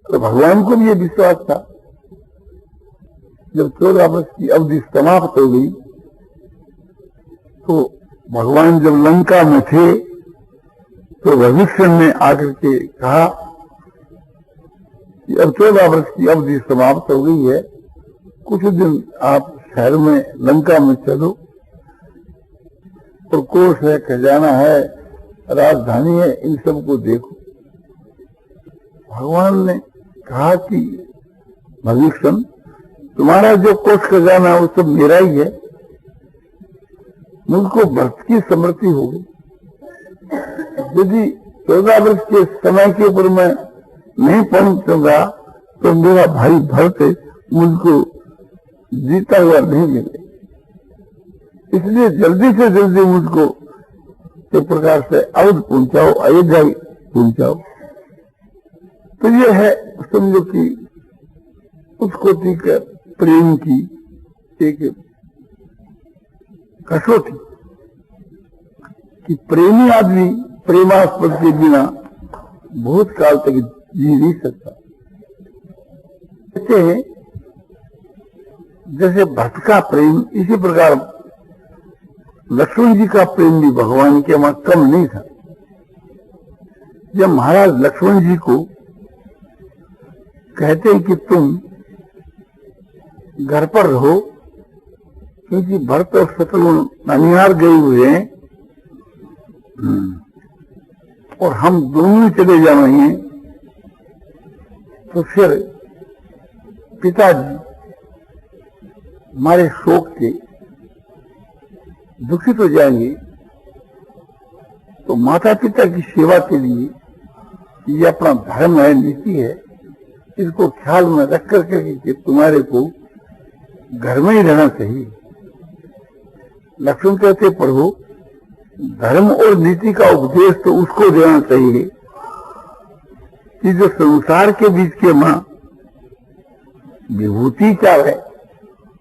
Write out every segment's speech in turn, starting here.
तो भगवान को भी ये विश्वास था। जब 14 वर्ष की अवधि समाप्त हो गई तो भगवान जब लंका में थे तो विभीषण ने आकर के कहा कि अब 14 वर्ष की अवधि समाप्त हो गई है, कुछ दिन आप शहर में लंका में चलो, और कोष है, खजाना है, राजधानी है, इन सब को देखो। भगवान ने कहा कि विभीषण, तुम्हारा जो कोष खजाना है वो सब मेरा ही है, मुझको भक्त की समृद्धि हो गई। यदि 14 वर्ष के समय के ऊपर मैं नहीं पहुंचूंगा तो मेरा भाई भरत मुझको जीता हुआ नहीं मिले, इसलिए जल्दी से जल्दी मुझको एक प्रकार से अवध पहुंचाओ, अयोध्या पहुंचाओ। तो ये है समझो कि उस कोटि के प्रेम की एक कसौटी कि प्रेमी आदमी प्रेमास्पद के बिना बहुत काल तक जी नहीं सकता। कहते हैं जैसे भक्त का प्रेम, इसी प्रकार लक्ष्मण जी का प्रेम भी भगवान के वहां कम नहीं था। जब महाराज लक्ष्मण जी को कहते हैं कि तुम घर पर रहो, क्योंकि भरत और शत्रुघ्न ननिहाल गए हुए हैं और हम दोनों चले जाएंगे, तो फिर पिताजी हमारे शोक के दुखित हो जाएंगे। तो माता पिता की सेवा के लिए ये अपना धर्म है, नीति है, इसको ख्याल में रख करके कि तुम्हारे को घर में ही रहना चाहिए। लक्ष्मण कहते प्रभु, धर्म और नीति का उपदेश तो उसको देना चाहिए कि जो संसार के बीच के मां विभूति चाहे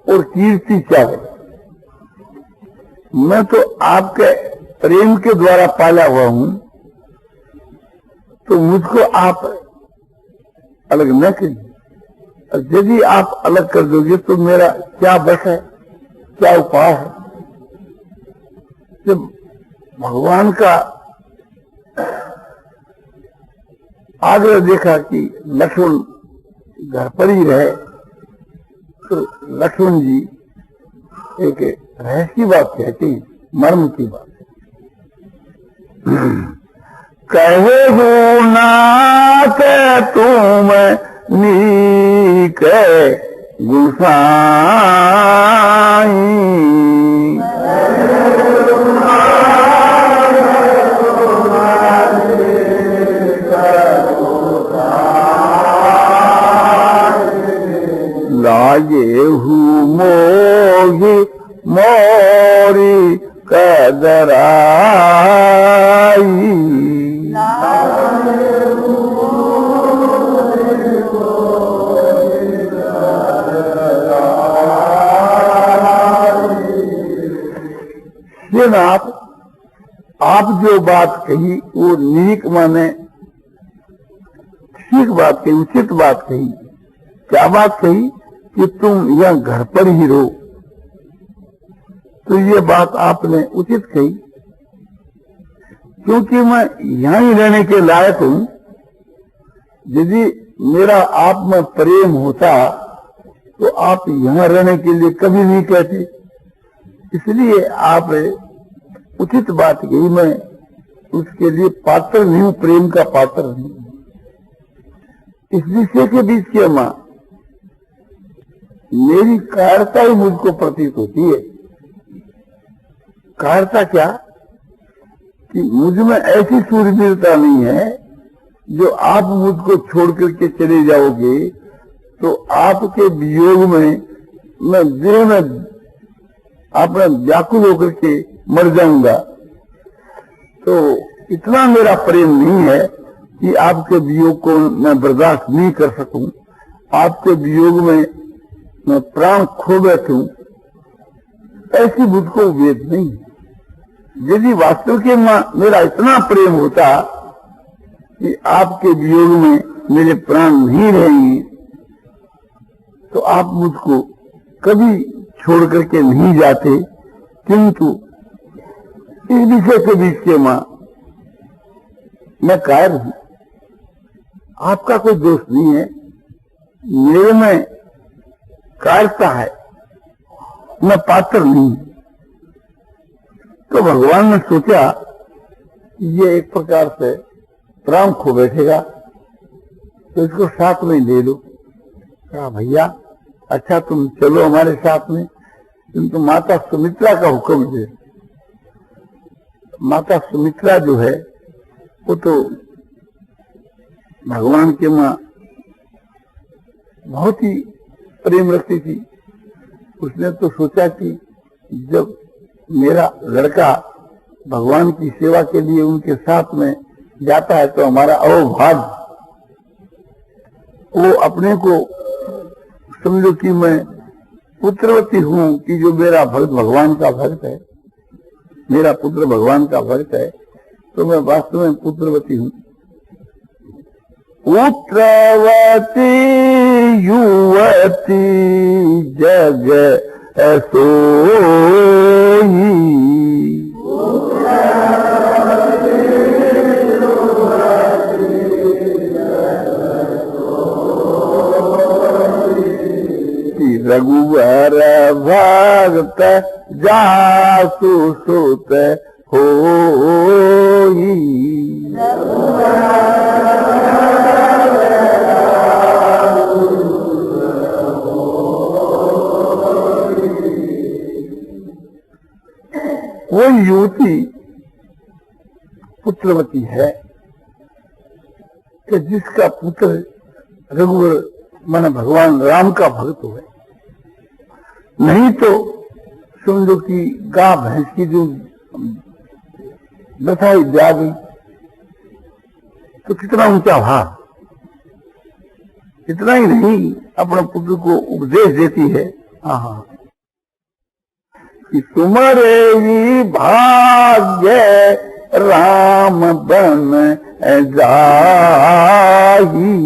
और कीर्ति चाहे। मैं तो आपके प्रेम के द्वारा पाला हुआ हूं, तो मुझको आप अलग न कीजिए। यदि आप अलग कर दोगे तो मेरा क्या बस है, क्या उपाय है। जब भगवान का आग्रह देखा कि लक्ष्मण घर पर ही रहे, तो लक्ष्मण जी एक रहस्य की बात कहती, मर्म की बात कहे हो नाथ तुम नीक गुसाई, लागे हूँ मोगी मोरी कदराई, नाथ आप जो बात कही वो नीक माने ठीक बात कही, उचित बात कही। क्या बात कही कि तुम यह घर पर ही रहो, तो ये बात आपने उचित कही, क्योंकि मैं यहां ही रहने के लायक हूं। यदि मेरा आप में प्रेम होता तो आप यहां रहने के लिए कभी नहीं कहते, इसलिए आप उचित बात कही। मैं उसके लिए पात्र नहीं हूं, प्रेम का पात्र नहीं। इस विषय के बीच की मां मेरी कायरता ही मुझको प्रतीत होती है। कायरता क्या कि मुझ में ऐसी सूरवीरता नहीं है, जो आप मुझको छोड़ करके चले जाओगे तो आपके वियोग में मैं देह में अपना व्याकुल होकर के मर जाऊंगा। तो इतना मेरा प्रेम नहीं है कि आपके वियोग को मैं बर्दाश्त नहीं कर सकूं, आपके वियोग में मैं प्राण खो बैठूं, ऐसी मुझको वेद नहीं है। यदि वास्तव के मेरा इतना प्रेम होता कि आपके वियोग में मेरे प्राण नहीं रहेंगे तो आप मुझको कभी छोड़ करके नहीं जाते, किंतु इस विषय के बीच के मां मैं कायर हूं, आपका कोई दोष नहीं है, मेरे में कायरता है, मैं पात्र नहीं। तो भगवान ने सोचा ये एक प्रकार से राम खो बैठेगा तो इसको साथ में ले लो। कहा भैया अच्छा तुम चलो हमारे साथ में, किंतु माता सुमित्रा का हुक्म दे। माता सुमित्रा जो है वो तो भगवान के मां बहुत ही प्रेम रखती थी। उसने तो सोचा कि जब मेरा लड़का भगवान की सेवा के लिए उनके साथ में जाता है तो हमारा अहोभाग्य, वो अपने को समझो कि मैं पुत्रवती हूं कि जो मेरा भक्त भगवान का भक्त है, मेरा पुत्र भगवान का भक्त है, तो मैं वास्तव में पुत्रवती हूं। पुत्रवती युवती जग सोई, रघुवर भक्त जासु सुत होई। वो युवती पुत्रवती है कि जिसका पुत्र रघुवर माने भगवान राम का भक्त हुए। नहीं तो समझो कि गाय भैंस की जो दशाई जा गई तो कितना ऊंचा भार। इतना ही नहीं अपने पुत्र को उपदेश देती है, हाँ कि तुम्हारे ही भाग्य राम बन जाही।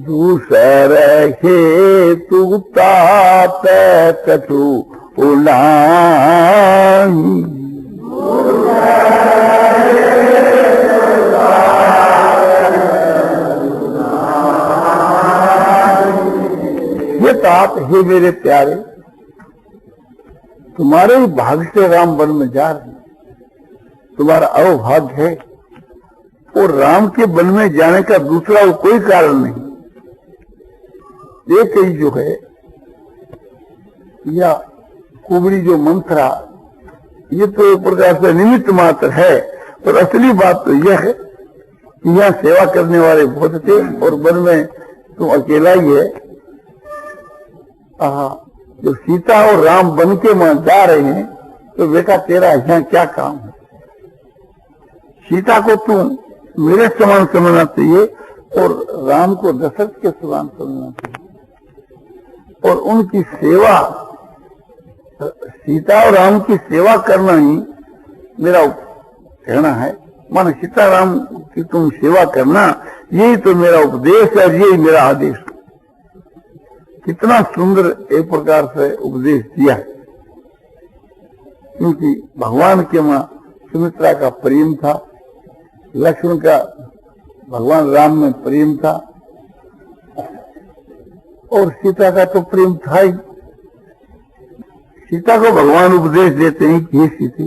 दूसर हेतु तात कछु उलाही। ये तात हे मेरे प्यारे, तुम्हारे ही भाग्य से राम वन में जा रहे, तुम्हारा अवभाग्य है। और राम के वन में जाने का दूसरा कोई कारण नहीं। एक ही जो है या कुबड़ी जो मंत्रा, ये तो एक प्रकार से निमित्त मात्र है, और असली बात तो यह है कि यहाँ सेवा करने वाले बहुत थे और वन में तुम अकेला ही है। जब सीता और राम बन के वहां जा रहे हैं तो बेटा तेरा यहाँ क्या काम है? सीता को तुम मेरे समान समझना चाहिए और राम को दशरथ के समान समझना चाहिए। और उनकी सेवा, सीता और राम की सेवा करना ही मेरा कहना है। मानो सीता राम की तुम सेवा करना, यही तो मेरा उपदेश है, यही मेरा आदेश। कितना सुंदर एक प्रकार से उपदेश दिया, क्योंकि भगवान के मां सुमित्रा का प्रेम था, लक्ष्मण का भगवान राम में प्रेम था, और सीता का तो प्रेम था ही। सीता को भगवान उपदेश देते हैं कि हे सीता,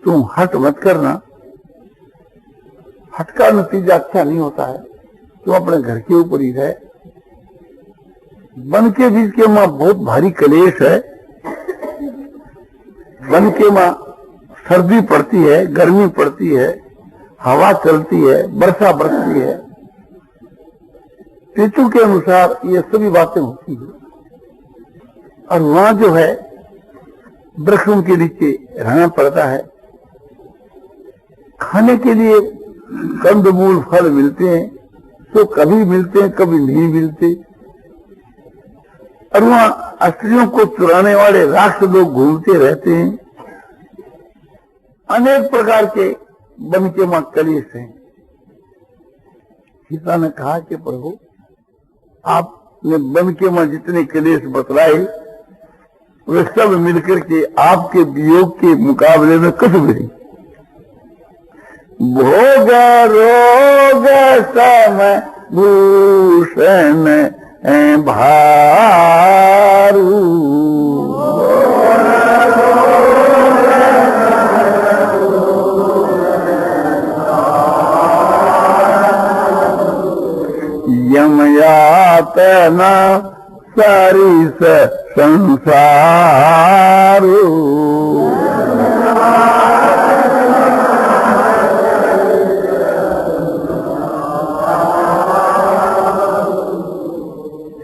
तुम हट मत करना, हट का नतीजा अच्छा नहीं होता है, तुम अपने घर के ऊपर ही रहे। वन के बीच के मां बहुत भारी कलेश है। वन के मां सर्दी पड़ती है, गर्मी पड़ती है, हवा चलती है, वर्षा बरसती है, ऋतु के अनुसार ये सभी बातें होती है। और वहां जो है वृक्षों के नीचे रहना पड़ता है। खाने के लिए कंदमूल फल मिलते हैं तो कभी मिलते हैं, कभी नहीं मिलते। और वहां स्त्रियों को चुराने वाले राक्षस लोग घूमते रहते हैं। अनेक प्रकार के वन के वहां कलेश हैं। सीता ने कहा कि प्रभु, आपने वन के वहां जितने कलेश बतलाए वे सब मिलकर के आपके वियोग के मुकाबले में कुछ भी नहीं। भोग रोग सम भूषण भारू, यम यातना सारिस संसारू।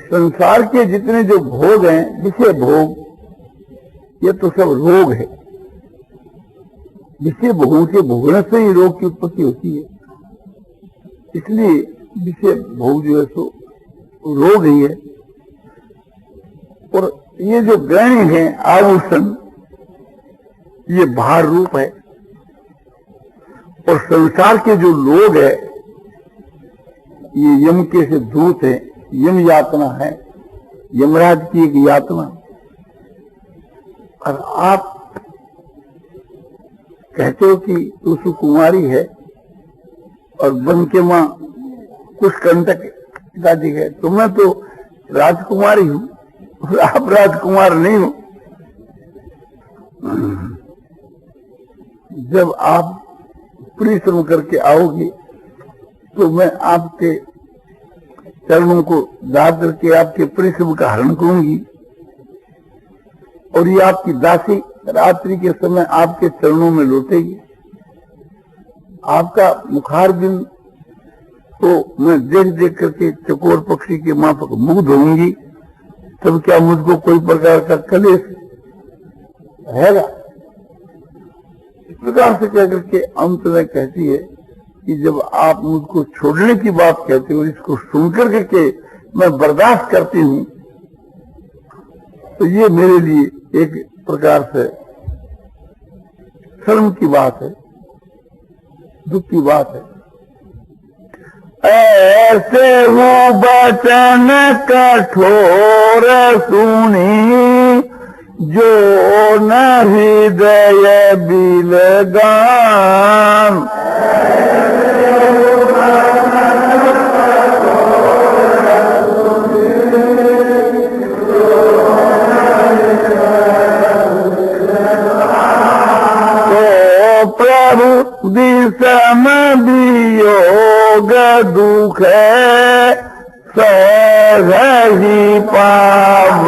संसार के जितने जो भोग हैं, विषय भोग, ये तो सब रोग है। विषय भोगों के भोगने से ही रोग की उत्पत्ति होती है। इसलिए विषय भोग जो है सो रोग ही है। और ये जो गहने हैं आभूषण, ये भार रूप है। और संसार के जो लोग है ये यम के से दूत है, यम यातना है, यमराज की एक यातना। और आप कहते हो कि तू सुकुमारी है और वन के मां कुछ कंटक दादी है, तो मैं तो राजकुमारी हूं और आप राजकुमार नहीं हो। जब आप परिश्रम करके आओगे तो मैं आपके चरणों को दाद करके आपके परिश्रम का हरण करूंगी। और ये आपकी दासी रात्रि के समय आपके चरणों में लौटेगी। आपका मुखारबिंद तो मैं देख देख करके चकोर पक्षी के माफक मुग्ध होंगी। तब क्या मुझको कोई प्रकार का कलेश रहेगा? इस प्रकार से कह करके अंत में कहती है कि जब आप मुझको छोड़ने की बात कहते हो, इसको सुनकर के मैं बर्दाश्त करती हूं, तो ये मेरे लिए एक प्रकार से शर्म की बात है, दुख की बात है। ऐसे वो वचन कठोर सुनी, जो न हृदय बिलगान। प्रभु दिसम वियोग दुख सही पाव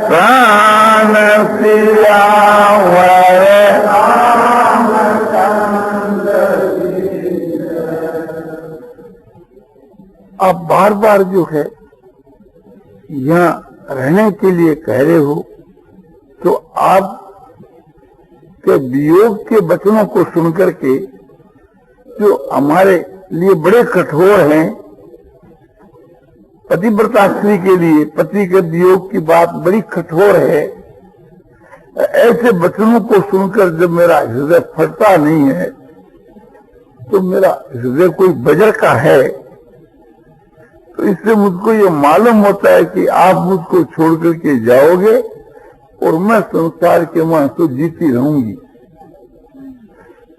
प्राण सियावर। आप बार बार जो है यहाँ रहने के लिए कह रहे हो, तो आप के वियोग के वचनों को सुनकर के जो हमारे लिए बड़े कठोर हैं, पतिव्रता स्त्री के लिए पति के वियोग की बात बड़ी कठोर है। ऐसे वचनों को सुनकर जब मेरा हृदय फटता नहीं है, तो मेरा हृदय कोई बजर का है। तो इससे मुझको ये मालूम होता है कि आप मुझको छोड़ करके जाओगे और मैं संसार के वहां तो जीती रहूंगी।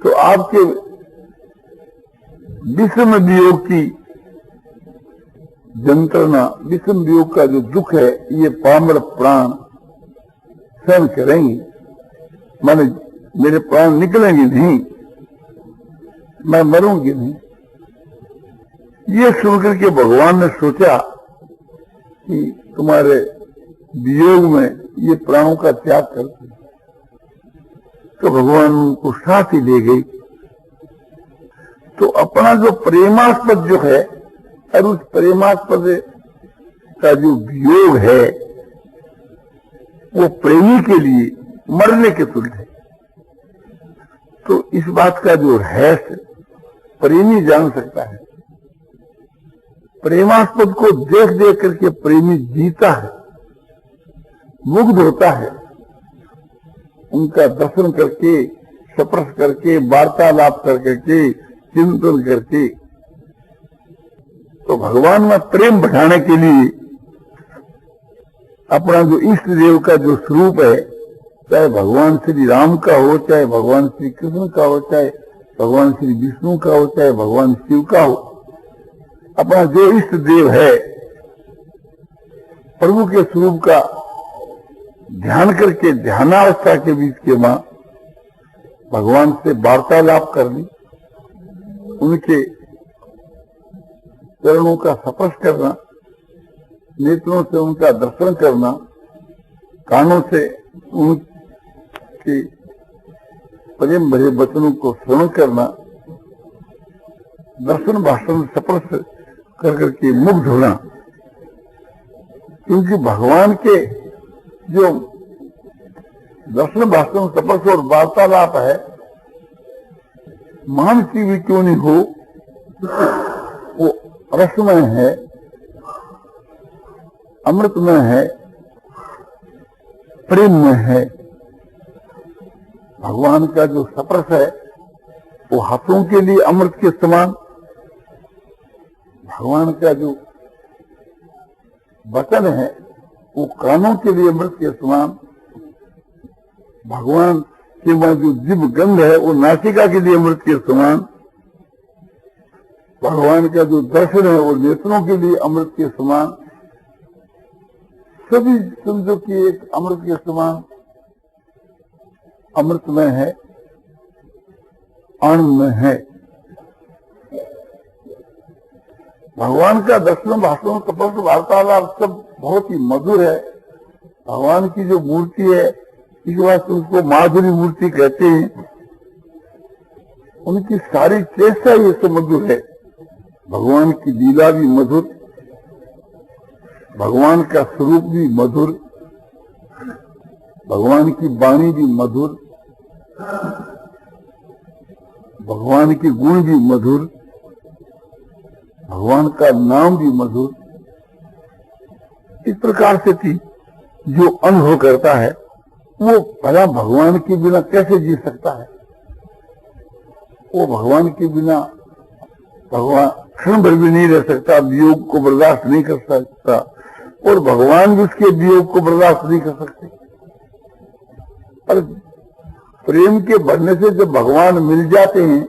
तो आपके विषम वियोग की यंत्रणा, विषम वियोग का जो दुख है, ये पामर प्राण सहन करेंगे। माने मेरे प्राण निकलेंगे नहीं, मैं मरूंगी नहीं। ये सुनकर के भगवान ने सोचा कि तुम्हारे वियोग में ये प्राणों का त्याग करते, तो भगवान उनको साथ ही ले गई। तो अपना जो प्रेमास्पद जो है और उस प्रेमास्पद का जो वियोग है, वो प्रेमी के लिए मरने के तुल्य है। तो इस बात का जो रहस्य प्रेमी जान सकता है। प्रेमास्पद को देख देख करके प्रेमी जीता है। मुग्ध होता है, उनका दर्शन करके, स्पर्श करके, वार्तालाप करके, चिंतन करके। तो भगवान में प्रेम बढ़ाने के लिए अपना जो इष्ट देव का जो स्वरूप है, चाहे भगवान श्री राम का हो, चाहे भगवान श्री कृष्ण का हो, चाहे भगवान श्री विष्णु का हो, चाहे भगवान शिव का हो, अपना जो इष्ट देव है प्रभु के स्वरूप का ध्यान करके ध्यानावस्था के बीच के मां भगवान से वार्तालाप कर ली, उनके चरणों का स्पर्श करना, नेत्रों से उनका दर्शन करना, कानों से उनके प्रेम भरे वचनों को श्रवण करना, दर्शन भाषण स्पर्श कर करके मुग्ध होना। क्योंकि भगवान के जो दर्शन भाषण स्पर्श और वार्तालाप है, मानसी भी क्यों नहीं हो, वो रसमय है, अमृतमय है, प्रेममय है। भगवान का जो स्पर्श है वो हाथों के लिए अमृत के समान, भगवान का जो वचन है वो कानों के लिए अमृत के समान, भगवान के वहां जो दिव्य गंध है वो नासिका के लिए अमृत के समान, भगवान का जो दर्शन है वो नेत्रों के लिए अमृत के समान, सभी समझो कि एक अमृत के समान अमृतमय है, आनंदमय है। भगवान का दर्शन भाषण स्पर्श वार्तालाप सब बहुत ही मधुर है। भगवान की जो मूर्ति है, इस वास्ते उसको माधुरी मूर्ति कहते हैं। उनकी सारी चेष्टा ये सब मधुर है। भगवान की लीला भी मधुर, भगवान का स्वरूप भी मधुर, भगवान की वाणी भी मधुर, भगवान के गुण भी मधुर, भगवान का नाम भी मधुर। इस प्रकार से थी जो अनुभव करता है वो भला भगवान के बिना कैसे जी सकता है। वो भगवान के बिना भगवान क्षण भर भी नहीं रह सकता, वियोग को बर्दाश्त नहीं कर सकता, और भगवान भी उसके वियोग को बर्दाश्त नहीं कर सकते। पर प्रेम के बढ़ने से जब भगवान मिल जाते हैं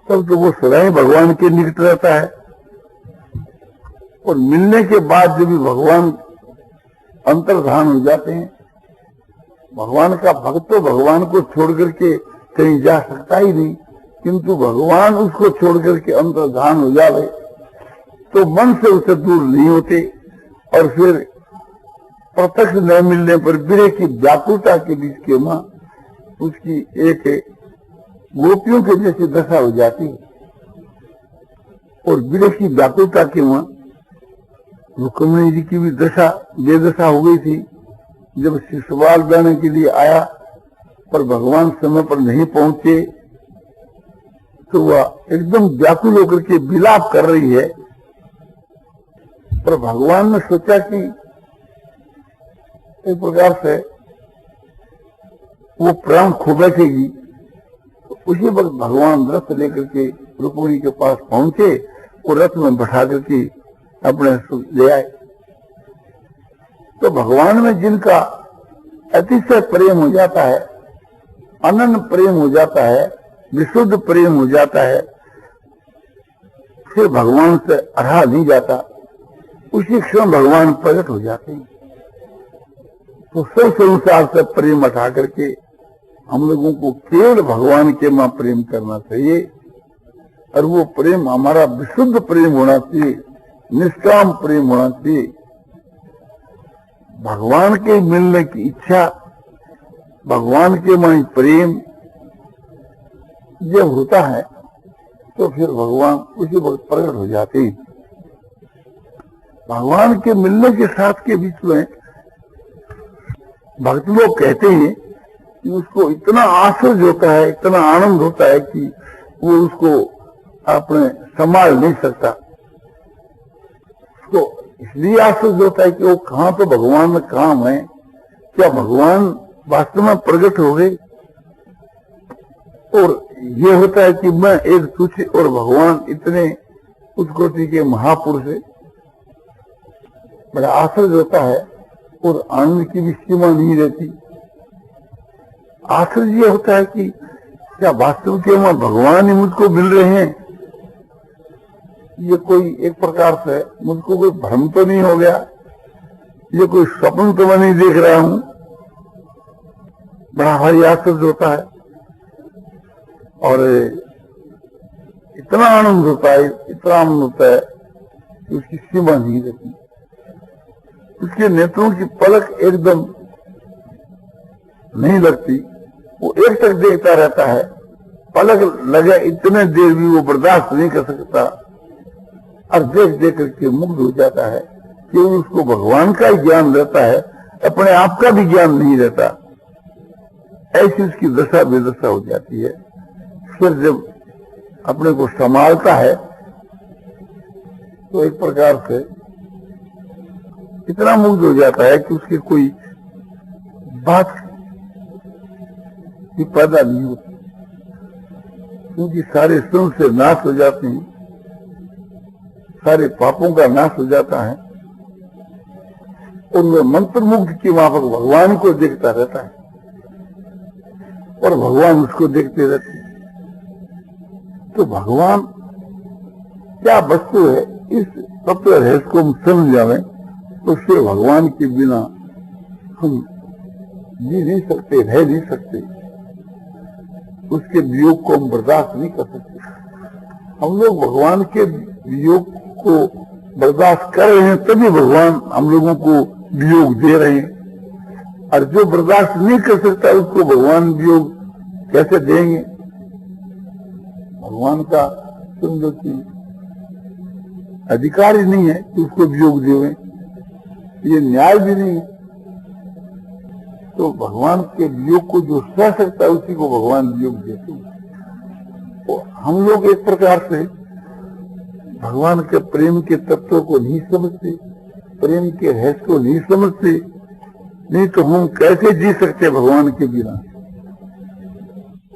तब तो वो सदा ही भगवान के निकट रहता है, और मिलने के बाद जब भी भगवान अंतर्धान हो जाते हैं, भगवान का भक्त तो भगवान को छोड़ करके कहीं जा सकता ही नहीं, किंतु भगवान उसको छोड़ करके अंतर्धान हो जाए तो मन से उसे दूर नहीं होते, और फिर प्रत्यक्ष न मिलने पर विरह की व्याकुलता के बीच के मां उसकी एक गोपियों के जैसी दशा हो जाती है। और विरह की व्याकुलता के मां रुक्मिणी जी की भी दशा बेदशा हो गई थी। जब शिशुपाल जाने के लिए आया पर भगवान समय पर नहीं पहुंचे तो वह एकदम व्याकुल होकर के विलाप कर रही है। पर भगवान ने सोचा कि एक प्रकार से वो प्राण खो बैठेगी, तो उसी वक्त भगवान रथ लेकर के रुक्मिणी के पास पहुंचे और रथ में बैठा करके अपने ले आए। तो भगवान में जिनका अतिशय प्रेम हो जाता है, अनन्य प्रेम हो जाता है, विशुद्ध प्रेम हो जाता है, फिर भगवान से रहा नहीं जाता, उसी क्षण भगवान प्रकट हो जाते हैं। तो सब संसार से प्रेम हटा करके हम लोगों को केवल भगवान के मां प्रेम करना चाहिए, और वो प्रेम हमारा विशुद्ध प्रेम होना चाहिए, निष्काम प्रेम होना चाहिए। भगवान के मिलने की इच्छा, भगवान के मां प्रेम जब होता है तो फिर भगवान उसी वक्त प्रकट हो जाते हैं। भगवान के मिलने के साथ के बीच में भक्त लोग कहते हैं कि उसको इतना आश्चर्य होता है, इतना आनंद होता है कि वो उसको अपने संभाल नहीं सकता, उसको इसलिए आश्चर्य होता है कि वो कहाँ तो भगवान में काम है, क्या भगवान वास्तव में प्रकट हो गए। और ये होता है कि मैं एक तुच्छ और भगवान इतने उच्च कोटि के महापुरुष है, बड़ा आश्चर्य होता है। और आनंद की भी सीमा नहीं रहती। आश्चर्य ये होता है कि क्या वास्तव के वहां भगवान ही मुझको मिल रहे हैं। ये कोई एक प्रकार से मुझको कोई भ्रम तो नहीं हो गया, ये कोई स्वप्न तो मैं नहीं देख रहा हूं। बड़ा भारी आश्चर्य होता है और इतना आनंद होता है, इतना आनंद होता है कि उसकी सीमा नहीं रहती। उसके नेत्रों की पलक एकदम नहीं लगती, वो एक तक देखता रहता है। पलक लगे इतने देर भी वो बर्दाश्त नहीं कर सकता और देख देख करके मुग्ध हो जाता है कि उसको भगवान का ही ज्ञान रहता है, अपने आप का भी ज्ञान नहीं रहता। ऐसी उसकी दशा बेदशा हो जाती है। फिर जब अपने को संभालता है तो एक प्रकार से इतना मुग्ध हो जाता है कि उसकी कोई बात भी पैदा नहीं होती, क्योंकि सारे श्रम से नाश हो जाते हैं, सारे पापों का नाश हो जाता है और वह मंत्र मुग्ध की माफक भगवान को देखता रहता है और भगवान उसको देखते रहते हैं। तो भगवान क्या वस्तु है, इस तत्व रहस्य को हम समझ जाएं तो फिर भगवान के बिना हम जी नहीं सकते, रह नहीं सकते, उसके वियोग को हम बर्दाश्त नहीं कर सकते। हम लोग भगवान के वियोग को बर्दाश्त कर रहे हैं, तभी भगवान हम लोगों को वियोग दे रहे हैं। और जो बर्दाश्त नहीं कर सकता उसको भगवान वियोग कैसे देंगे। भगवान का समझो कि अधिकार ही नहीं है कि उसको वियोग देवें, ये न्याय भी नहीं है। तो भगवान के वियोग को जो सह सकता है उसी को भगवान वियोग देते हैं। तो हम लोग एक प्रकार से भगवान के प्रेम के तत्व को नहीं समझते, प्रेम के रहस्य को नहीं समझते, नहीं तो हम कैसे जी सकते भगवान के बिना।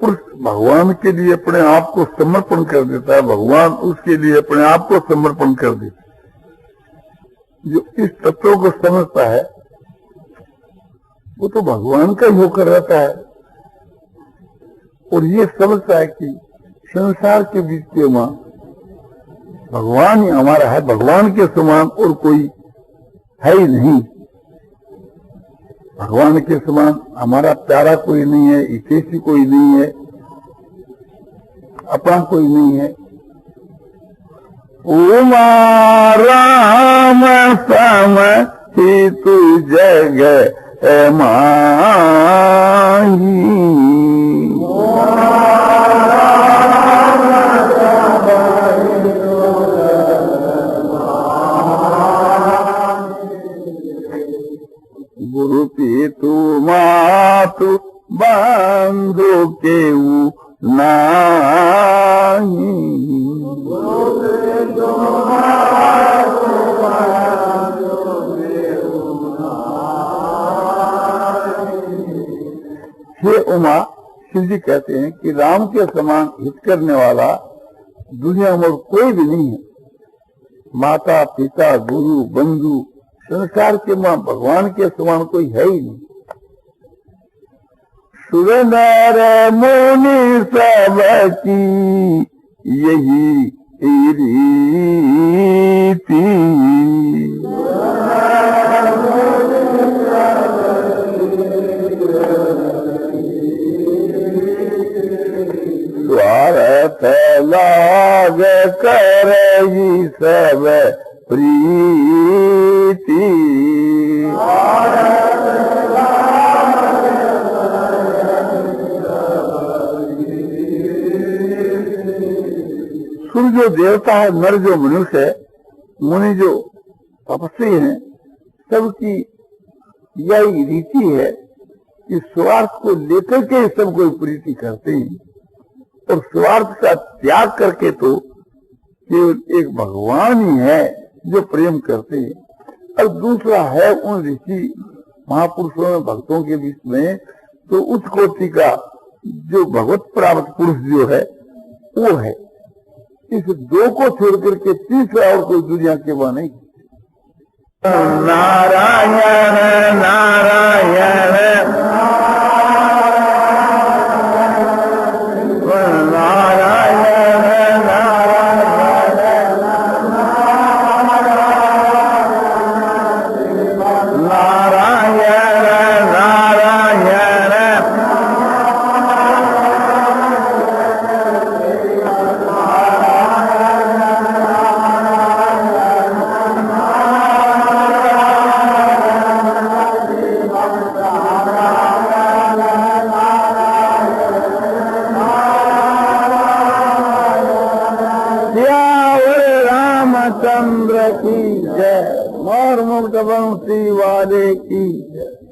पुरुष भगवान के लिए अपने आप को समर्पण कर देता है, भगवान उसके लिए अपने आप को समर्पण कर देता है। जो इस तत्व को समझता है वो तो भगवान का ही होकर रहता है और ये समझता है कि संसार के बीच के मां भगवान ही हमारा है, भगवान के समान और कोई है ही नहीं। भगवान के समान हमारा प्यारा कोई नहीं है, हितैषी कोई नहीं है, अपना कोई नहीं है। उमा राम सम ही तू जग माही, गुरु पीतु मातु बंधु केऊ नाही, हे उमा, शिव जी कहते हैं कि राम के समान हित करने वाला दुनिया में कोई भी नहीं है। माता पिता गुरु बंधु संसार के मां भगवान के समान कोई है ही नहीं। सुरनर मुनि सबकी यही रीति, स्वार्थ लाग करही सब प्रीति, सुर जो देवता है, नर जो मनुष्य है, मुनि जो तपस्वी हैं, सबकी यही रीति है कि स्वार्थ को लेकर के सब कोई प्रीति करते हैं और स्वार्थ का त्याग करके तो केवल एक भगवान ही है जो प्रेम करते हैं। और दूसरा है उन ऋषि महापुरुषों में भक्तों के बीच में, तो उस कोटि का जो भगवत प्राप्त पुरुष जो है वो है। इस दो को छोड़ करके तीसरा और कोई दुनिया के वह नहीं। नारायण नारायण चंद्र की जय, और मुक्त बंसी वाले की जय।